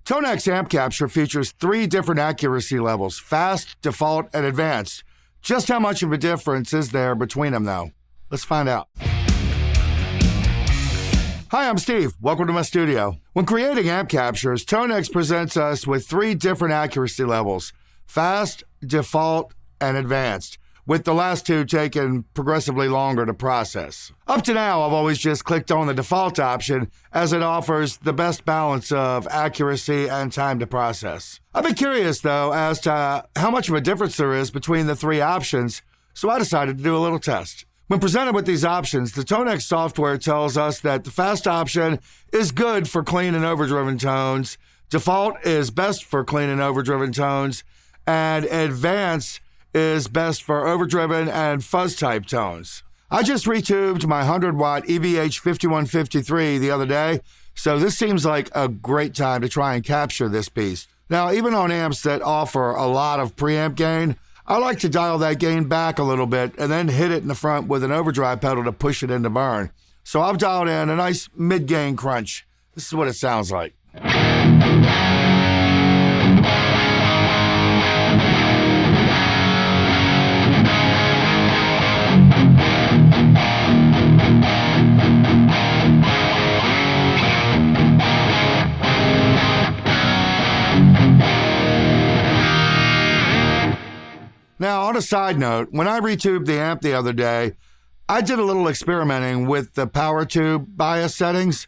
ToneX Amp Capture features 3 different accuracy levels: fast, default, and advanced. Just how much of a difference is there between them, though? Let's find out. Hi, I'm Steve. Welcome to my studio. When creating amp captures, ToneX presents us with 3 different accuracy levels: fast, default, and advanced, with the last 2 taking progressively longer to process. Up to now, I've always just clicked on the default option as it offers the best balance of accuracy and time to process. I've been curious, though, as to how much of a difference there is between the 3 options, so I decided to do a little test. When presented with these options, the ToneX software tells us that the fast option is good for clean and overdriven tones, default is best for clean and overdriven tones, and advanced is best for overdriven and fuzz type tones. I just retubed my 100-watt EVH 5153 the other day, so this seems like a great time to try and capture this beast. Now, even on amps that offer a lot of preamp gain, I like to dial that gain back a little bit and then hit it in the front with an overdrive pedal to push it into burn. So I've dialed in a nice mid-gain crunch. This is what it sounds like. Now, on a side note, when I retubed the amp the other day, I did a little experimenting with the power tube bias settings.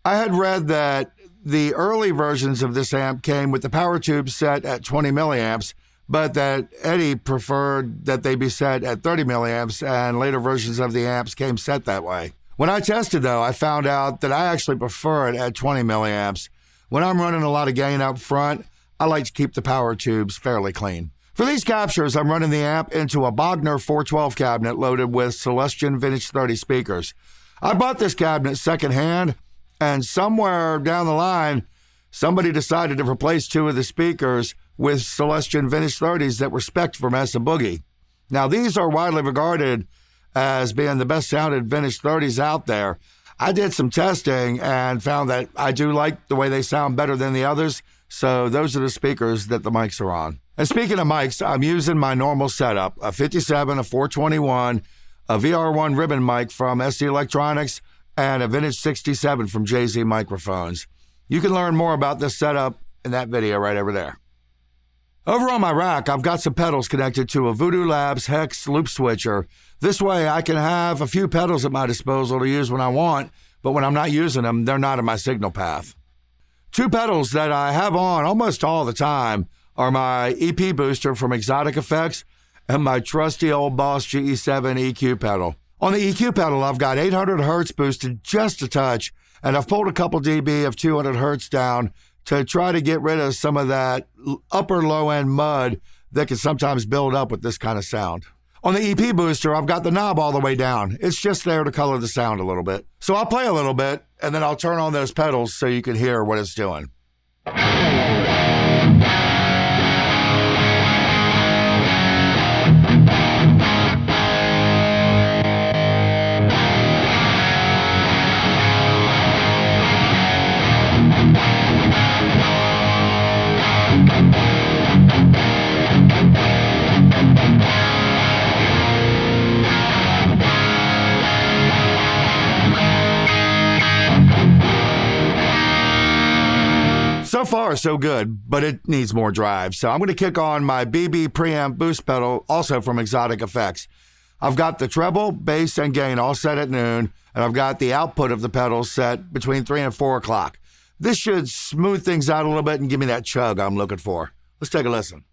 I had read that the early versions of this amp came with the power tube set at 20 milliamps, but that Eddie preferred that they be set at 30 milliamps, and later versions of the amps came set that way. When I tested, though, I found out that I actually prefer it at 20 milliamps. When I'm running a lot of gain up front, I like to keep the power tubes fairly clean. For these captures, I'm running the amp into a Bogner 412 cabinet loaded with Celestion Vintage 30 speakers. I bought this cabinet secondhand, and somewhere down the line, somebody decided to replace 2 of the speakers with Celestion Vintage 30s that were spec'd for MESA Boogie. Now, these are widely regarded as being the best sounded Vintage 30s out there. I did some testing and found that I do like the way they sound better than the others, so those are the speakers that the mics are on. And speaking of mics, I'm using my normal setup, a 57, a 421, a VR1 ribbon mic from SC Electronics, and a Vintage 67 from JZ Microphones. You can learn more about this setup in that video right over there. Over on my rack, I've got some pedals connected to a Voodoo Labs Hex loop switcher. This way I can have a few pedals at my disposal to use when I want, but when I'm not using them, they're not in my signal path. 2 pedals that I have on almost all the time are my EP Booster from Xotic Effects and my trusty old Boss GE7 EQ pedal. On the EQ pedal, I've got 800 hertz boosted just a touch, and I've pulled a couple dB of 200 hertz down to try to get rid of some of that upper low-end mud that can sometimes build up with this kind of sound. On the EP Booster, I've got the knob all the way down. It's just there to color the sound a little bit. So I'll play a little bit, and then I'll turn on those pedals so you can hear what it's doing. So far, so good, but it needs more drive. So I'm going to kick on my BB Preamp boost pedal, also from Xotic Effects. I've got the treble, bass, and gain all set at noon, and I've got the output of the pedals set between 3 and 4 o'clock. This should smooth things out a little bit and give me that chug I'm looking for. Let's take a listen.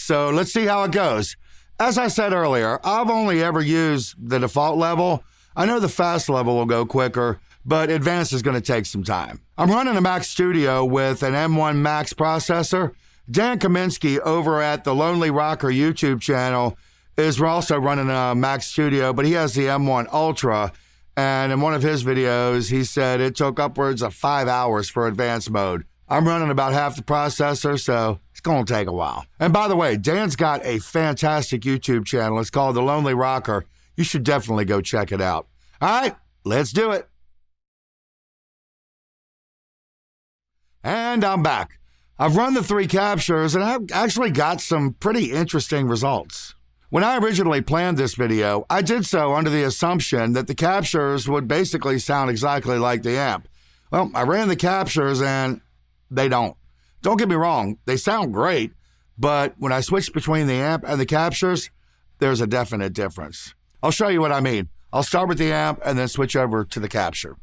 so let's see how it goes. As I said earlier, I've only ever used the default level. I know the fast level will go quicker, but advanced is going to take some time. I'm running a Mac Studio with an M1 Max processor. Dan Kaminsky over at the Lonely Rocker YouTube channel is also running a Mac Studio, but he has the M1 Ultra. And in one of his videos, he said it took upwards of 5 hours for advanced mode. I'm running about half the processor, so it's going to take a while. And by the way, Dan's got a fantastic YouTube channel. It's called The Lonely Rocker. You should definitely go check it out. All right, let's do it. And I'm back. I've run the 3 captures, and I've actually got some pretty interesting results. When I originally planned this video, I did so under the assumption that the captures would basically sound exactly like the amp. Well, I ran the captures, and they don't. Don't get me wrong, they sound great, but when I switch between the amp and the captures, there's a definite difference. I'll show you what I mean. I'll start with the amp and then switch over to the capture.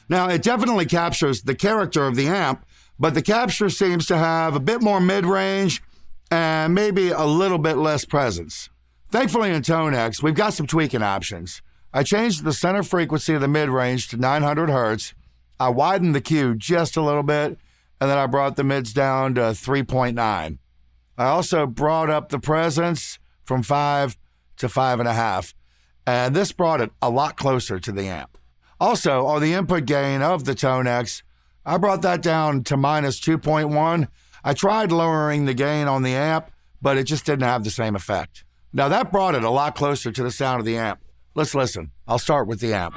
Now, it definitely captures the character of the amp, but the capture seems to have a bit more mid-range and maybe a little bit less presence. Thankfully in ToneX, we've got some tweaking options. I changed the center frequency of the mid-range to 900 Hertz. I widened the Q just a little bit, and then I brought the mids down to 3.9. I also brought up the presence from 5 to 5.5, and this brought it a lot closer to the amp. Also, on the input gain of the ToneX, I brought that down to minus 2.1. I tried lowering the gain on the amp, but it just didn't have the same effect. Now, that brought it a lot closer to the sound of the amp. Let's listen. I'll start with the amp.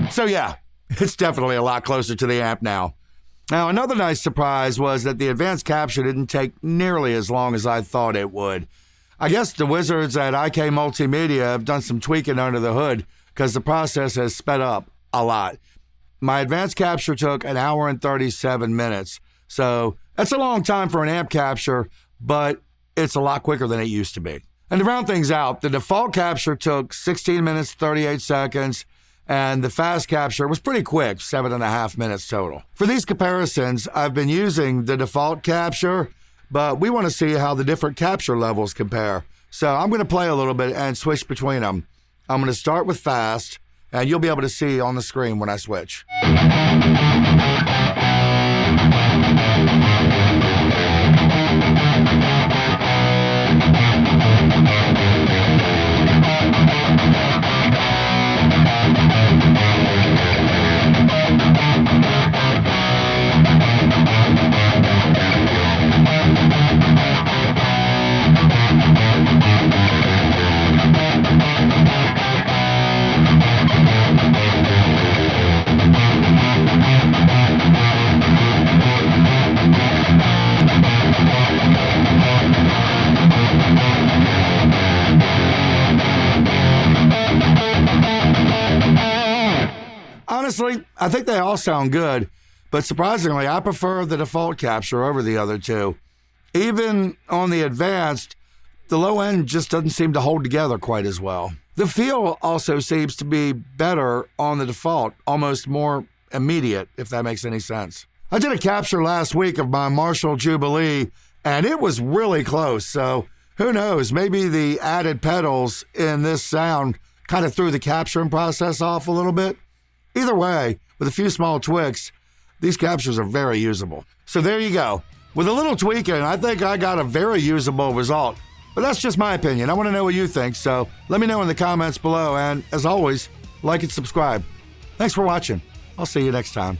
So yeah, it's definitely a lot closer to the amp now. Now, another nice surprise was that the advanced capture didn't take nearly as long as I thought it would. I guess the wizards at IK Multimedia have done some tweaking under the hood because the process has sped up a lot. My advanced capture took 1 hour and 37 minutes. So that's a long time for an amp capture, but it's a lot quicker than it used to be. And to round things out, the default capture took 16 minutes, 38 seconds, and the fast capture was pretty quick, 7.5 minutes total. For these comparisons, I've been using the default capture, but we want to see how the different capture levels compare. So I'm going to play a little bit and switch between them. I'm going to start with fast, and you'll be able to see on the screen when I switch. Honestly, I think they all sound good, but surprisingly, I prefer the default capture over the other two. Even on the advanced, the low end just doesn't seem to hold together quite as well. The feel also seems to be better on the default, almost more immediate, if that makes any sense. I did a capture last week of my Marshall Jubilee, and it was really close, so who knows, maybe the added pedals in this sound kind of threw the capturing process off a little bit. Either way, with a few small tweaks, these captures are very usable. So there you go. With a little tweaking, I think I got a very usable result. But that's just my opinion. I want to know what you think, so let me know in the comments below. And as always, like and subscribe. Thanks for watching. I'll see you next time.